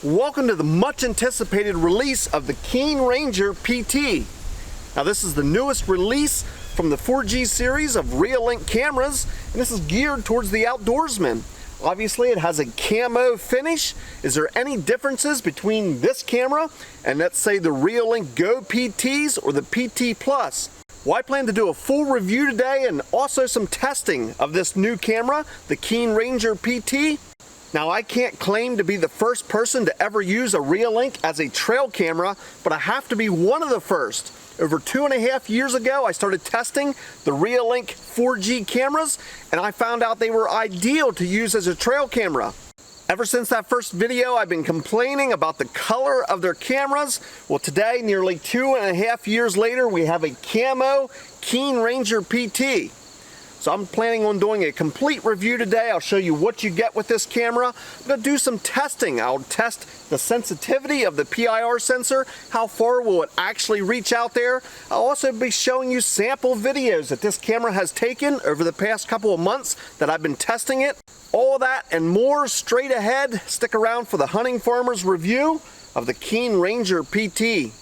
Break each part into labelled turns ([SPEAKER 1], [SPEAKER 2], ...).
[SPEAKER 1] Welcome to the much anticipated release of the Keen Ranger PT. Now this is the newest release from the 4G series of Reolink cameras, and this is geared towards the outdoorsman. Obviously it has a camo finish. Is there any differences between this camera and let's say the Reolink Go PTs or the PT Plus? Well, I plan to do a full review today and also some testing of this new camera, the Keen Ranger PT. Now, I can't claim to be the first person to ever use a Reolink as a trail camera, but I have to be one of the first. Over 2.5 years ago, I started testing the Reolink 4G cameras, and I found out they were ideal to use as a trail camera. Ever since that first video, I've been complaining about the color of their cameras. Well, today, nearly 2.5 years later, we have a camo Keen Ranger PT. So I'm planning on doing a complete review today. I'll show you what you get with this camera. I'm going to do some testing. I'll test the sensitivity of the PIR sensor. How far will it actually reach out there? I'll also be showing you sample videos that this camera has taken over the past couple of months that I've been testing it. All that and more straight ahead. Stick around for the HuntingFarmer's review of the Keen Ranger PT.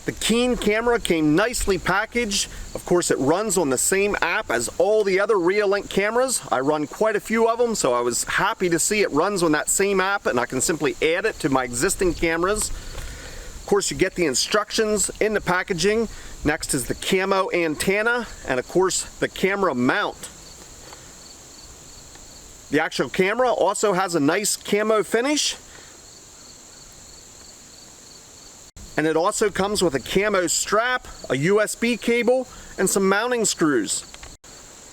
[SPEAKER 1] The Keen camera came nicely packaged. Of course, it runs on the same app as all the other Reolink cameras. I run quite a few of them, so I was happy to see it runs on that same app and I can simply add it to my existing cameras. Of course, you get the instructions in the packaging. Next is the camo antenna and of course the camera mount. The actual camera also has a nice camo finish. And it also comes with a camo strap, a USB cable, and some mounting screws.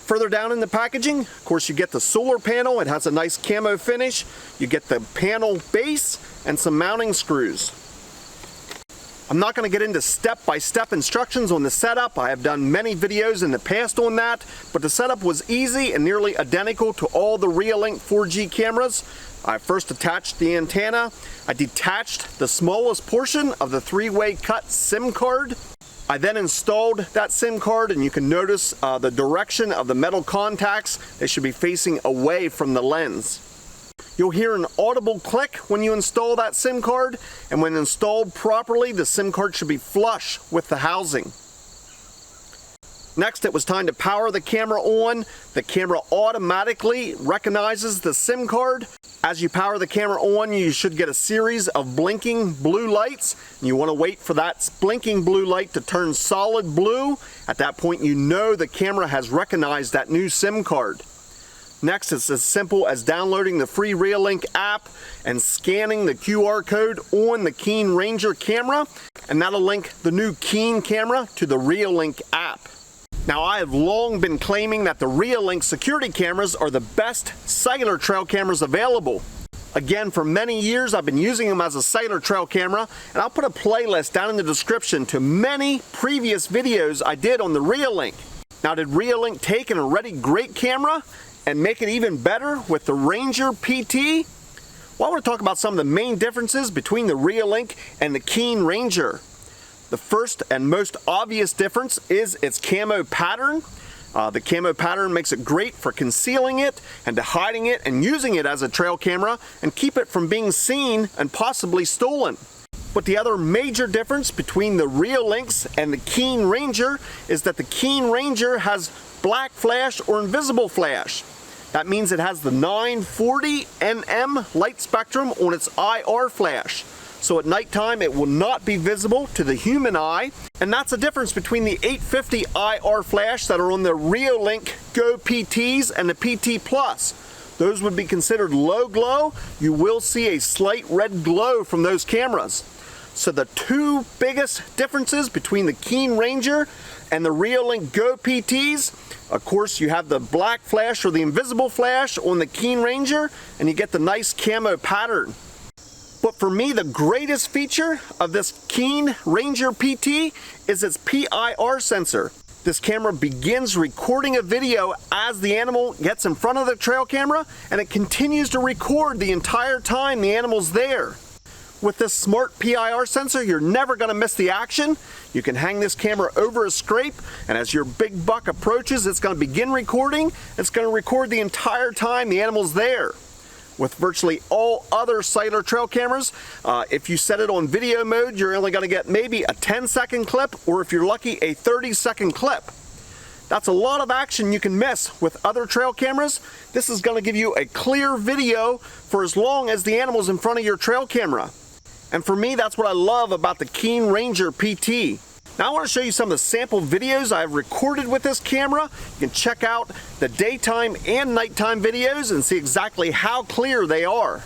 [SPEAKER 1] Further down in the packaging, of course, you get the solar panel. It has a nice camo finish. You get the panel base and some mounting screws. I'm not going to get into step-by-step instructions on the setup. I have done many videos in the past on that, but the setup was easy and nearly identical to all the Reolink 4G cameras. I first attached the antenna. I detached the smallest portion of the three-way cut SIM card. I then installed that SIM card, and you can notice the direction of the metal contacts. They should be facing away from the lens. You'll hear an audible click when you install that SIM card, and when installed properly, the SIM card should be flush with the housing. Next, it was time to power the camera on. The camera automatically recognizes the SIM card. As you power the camera on, you should get a series of blinking blue lights. You want to wait for that blinking blue light to turn solid blue. At that point, you know the camera has recognized that new SIM card. Next, it's as simple as downloading the free Reolink app and scanning the QR code on the Keen Ranger camera, and that'll link the new Keen camera to the Reolink app. Now, I have long been claiming that the Reolink security cameras are the best cellular trail cameras available. Again, for many years, I've been using them as a cellular trail camera, and I'll put a playlist down in the description to many previous videos I did on the Reolink. Now, did Reolink take an already great camera and make it even better with the Ranger PT? Well, I want to talk about some of the main differences between the Reolink and the Keen Ranger. The first and most obvious difference is its camo pattern. The camo pattern makes it great for concealing it and to hiding it and using it as a trail camera and keep it from being seen and possibly stolen. But the other major difference between the Reolinks and the Keen Ranger is that the Keen Ranger has black flash or invisible flash. That means it has the 940 nm light spectrum on its IR flash. So at nighttime it will not be visible to the human eye, and that's the difference between the 850 IR flash that are on the Reolink Go PTs and the PT Plus. Those would be considered low glow. You will see a slight red glow from those cameras. So the two biggest differences between the Keen Ranger and the Reolink Go PTs, of course, you have the black flash or the invisible flash on the Keen Ranger, and you get the nice camo pattern. But for me, the greatest feature of this Keen Ranger PT is its PIR sensor. This camera begins recording a video as the animal gets in front of the trail camera, and it continues to record the entire time the animal's there. With this smart PIR sensor, you're never going to miss the action. You can hang this camera over a scrape, and as your big buck approaches, it's going to begin recording. It's going to record the entire time the animal's there. with virtually all other cellular trail cameras. If you set it on video mode, you're only going to get maybe a 10-second clip, or if you're lucky, a 30-second clip. That's a lot of action you can miss with other trail cameras. This is going to give you a clear video for as long as the animal's in front of your trail camera. And for me, that's what I love about the Keen Ranger PT. Now I want to show you some of the sample videos I've recorded with this camera. You can check out the daytime and nighttime videos and see exactly how clear they are.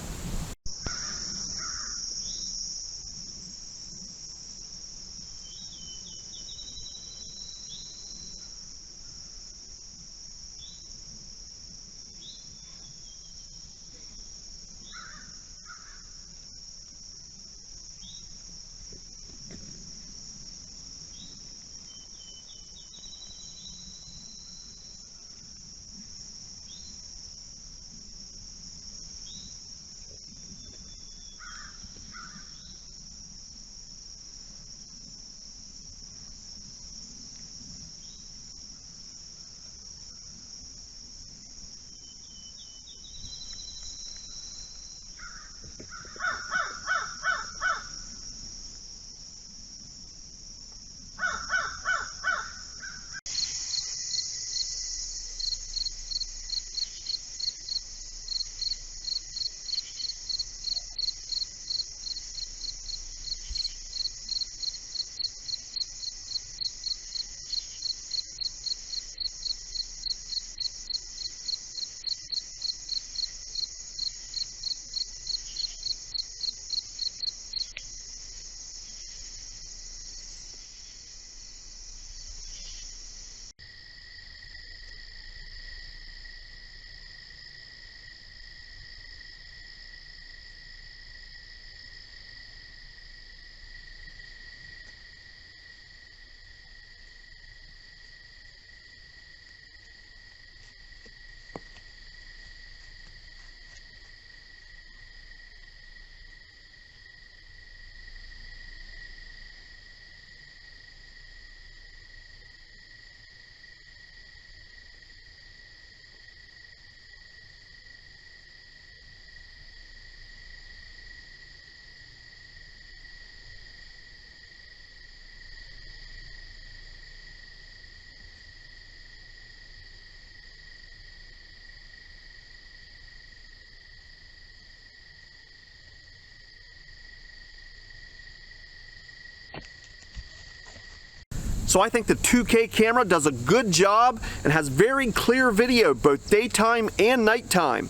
[SPEAKER 1] So I think the 2K camera does a good job and has very clear video both daytime and nighttime.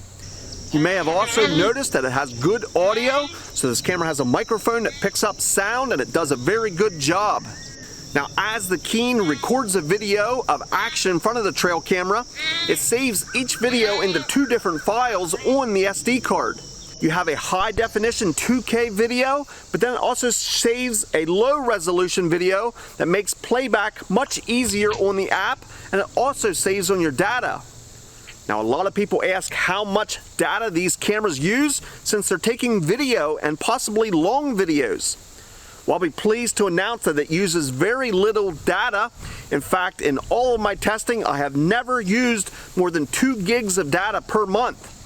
[SPEAKER 1] You may have also noticed that it has good audio, so this camera has a microphone that picks up sound and it does a very good job. Now as the Keen records a video of action in front of the trail camera, it saves each video into 2 different files on the SD card. You have a high definition 2K video, but then it also saves a low resolution video that makes playback much easier on the app, and it also saves on your data. Now a lot of people ask how much data these cameras use since they're taking video and possibly long videos. Well, I'll be pleased to announce that it uses very little data. In fact, in all of my testing, I have never used more than 2 gigs of data per month.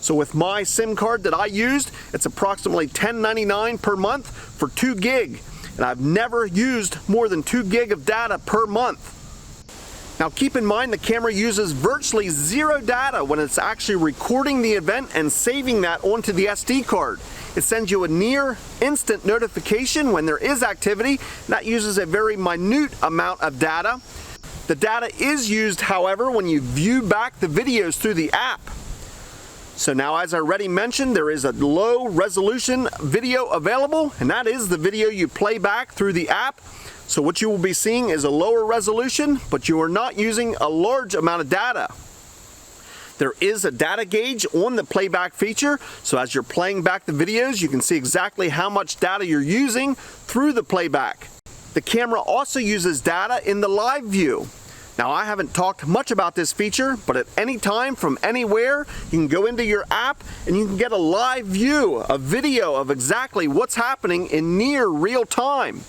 [SPEAKER 1] So with my SIM card that I used, it's approximately $10.99 per month for 2 gig. And I've never used more than 2 gig of data per month. Now keep in mind the camera uses virtually 0 data when it's actually recording the event and saving that onto the SD card. It sends you a near instant notification when there is activity, and that uses a very minute amount of data. The data is used, however, when you view back the videos through the app. So now, as I already mentioned, there is a low resolution video available, and that is the video you play back through the app. So what you will be seeing is a lower resolution, but you are not using a large amount of data. There is a data gauge on the playback feature, so as you're playing back the videos, you can see exactly how much data you're using through the playback. The camera also uses data in the live view. Now I haven't talked much about this feature, but at any time from anywhere, you can go into your app and you can get a live view, a video of exactly what's happening in near real time.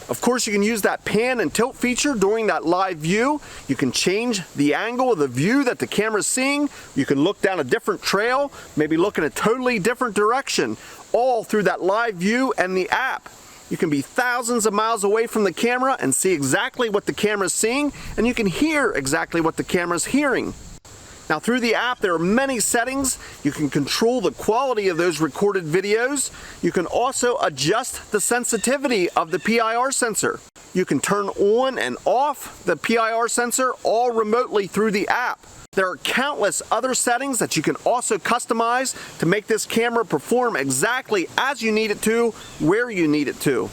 [SPEAKER 1] Of course, you can use that pan and tilt feature during that live view. You can change the angle of the view that the camera's seeing. You can look down a different trail, maybe look in a totally different direction, all through that live view and the app. You can be thousands of miles away from the camera and see exactly what the camera's seeing, and you can hear exactly what the camera's hearing. Now, through the app, there are many settings. You can control the quality of those recorded videos. You can also adjust the sensitivity of the PIR sensor. You can turn on and off the PIR sensor all remotely through the app. There are countless other settings that you can also customize to make this camera perform exactly as you need it to, where you need it to.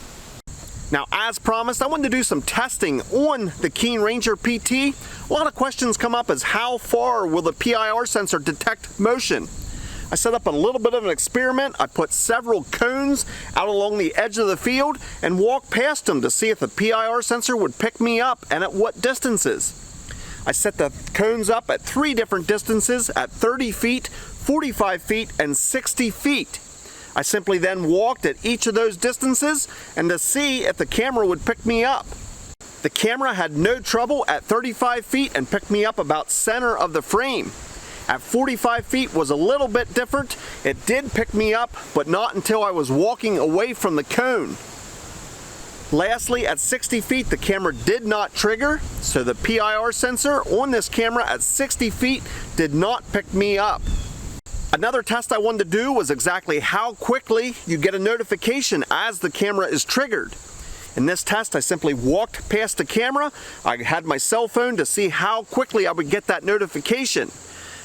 [SPEAKER 1] Now, as promised, I wanted to do some testing on the Keen Ranger PT. A lot of questions come up as how far will the PIR sensor detect motion? I set up a little bit of an experiment. I put several cones out along the edge of the field and walked past them to see if the PIR sensor would pick me up and at what distances. I set the cones up at 3 different distances at 30 feet, 45 feet, and 60 feet. I simply then walked at each of those distances and to see if the camera would pick me up. The camera had no trouble at 35 feet and picked me up about center of the frame. At 45 feet was a little bit different. It did pick me up, but not until I was walking away from the cone. Lastly, at 60 feet, the camera did not trigger, so the PIR sensor on this camera at 60 feet did not pick me up. Another test I wanted to do was exactly how quickly you get a notification as the camera is triggered. In this test, I simply walked past the camera. I had my cell phone to see how quickly I would get that notification.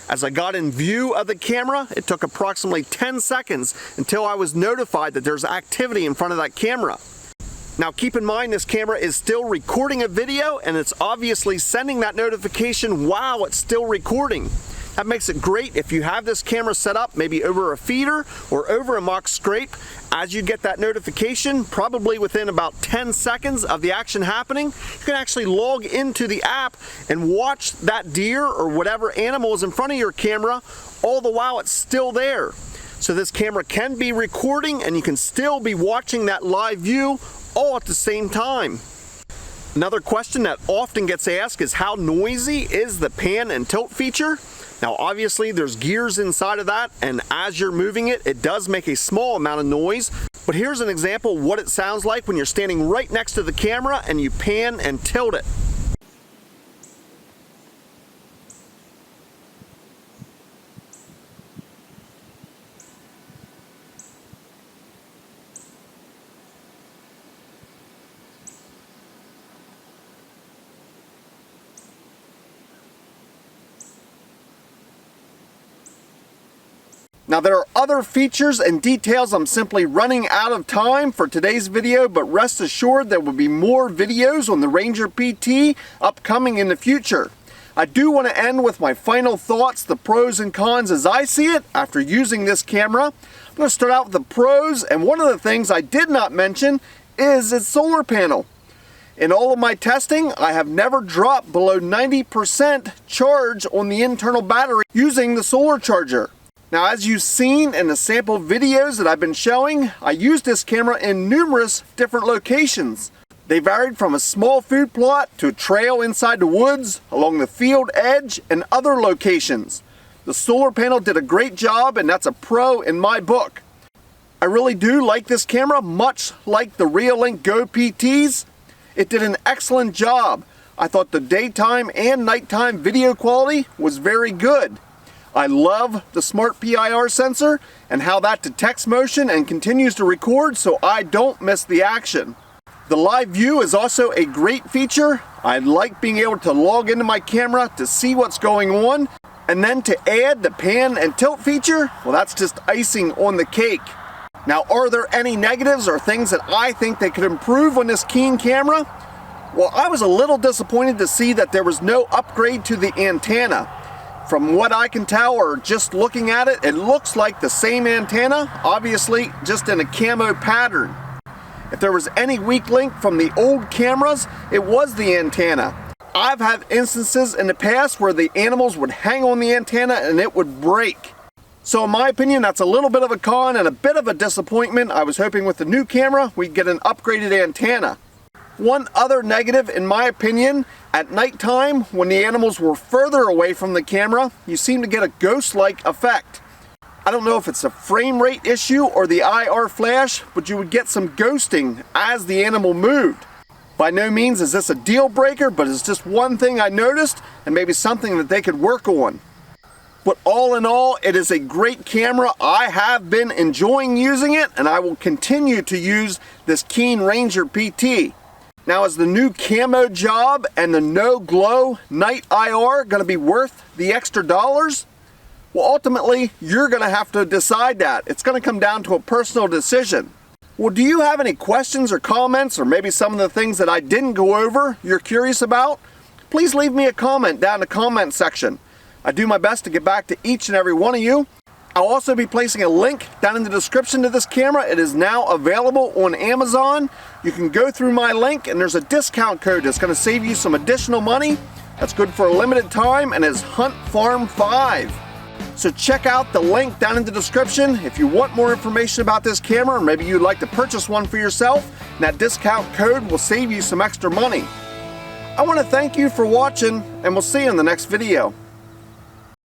[SPEAKER 1] As I got in view of the camera, it took approximately 10 seconds until I was notified that there's activity in front of that camera. Now, keep in mind, this camera is still recording a video and it's obviously sending that notification while it's still recording. That makes it great if you have this camera set up maybe over a feeder or over a mock scrape. As you get that notification, probably within about 10 seconds of the action happening, you can actually log into the app and watch that deer or whatever animal is in front of your camera all the while it's still there. So this camera can be recording and you can still be watching that live view all at the same time. Another question that often gets asked is how noisy is the pan and tilt feature? Now, obviously there's gears inside of that, and as you're moving it, it does make a small amount of noise. But here's an example of what it sounds like when you're standing right next to the camera and you pan and tilt it. Now, there are other features and details I'm simply running out of time for today's video, but rest assured there will be more videos on the Ranger PT upcoming in the future. I do want to end with my final thoughts, the pros and cons as I see it after using this camera. I'm going to start out with the pros, and one of the things I did not mention is its solar panel. In all of my testing, I have never dropped below 90% charge on the internal battery using the solar charger. Now, as you've seen in the sample videos that I've been showing, I used this camera in numerous different locations. They varied from a small food plot to a trail inside the woods, along the field edge, and other locations. The solar panel did a great job, and that's a pro in my book. I really do like this camera, much like the Reolink Go PTs. It did an excellent job. I thought the daytime and nighttime video quality was very good. I love the smart PIR sensor and how that detects motion and continues to record so I don't miss the action. The live view is also a great feature. I like being able to log into my camera to see what's going on, and then to add the pan and tilt feature, well, that's just icing on the cake. Now, are there any negatives or things that I think they could improve on this Keen camera? Well, I was a little disappointed to see that there was no upgrade to the antenna. From what I can tell, or just looking at it, it looks like the same antenna, obviously just in a camo pattern. If there was any weak link from the old cameras, it was the antenna. I've had instances in the past where the animals would hang on the antenna and it would break. So in my opinion, that's a little bit of a con and a bit of a disappointment. I was hoping with the new camera, we'd get an upgraded antenna. One other negative, in my opinion, at nighttime when the animals were further away from the camera, you seem to get a ghost-like effect. I don't know if it's a frame rate issue or the IR flash, but you would get some ghosting as the animal moved. By no means is this a deal breaker, but it's just one thing I noticed and maybe something that they could work on. But all in all, it is a great camera. I have been enjoying using it, and I will continue to use this Keen Ranger PT. Now, is the new camo job and the no glow night IR going to be worth the extra dollars? Well, ultimately, you're going to have to decide that. It's going to come down to a personal decision. Well, do you have any questions or comments, or maybe some of the things that I didn't go over you're curious about? Please leave me a comment down in the comment section. I do my best to get back to each and every one of you. I'll also be placing a link down in the description to this camera. It is now available on Amazon. You can go through my link and there's a discount code that's going to save you some additional money. That's good for a limited time and is HuntFarm5. So check out the link down in the description if you want more information about this camera, or maybe you'd like to purchase one for yourself, and that discount code will save you some extra money. I want to thank you for watching, and we'll see you in the next video.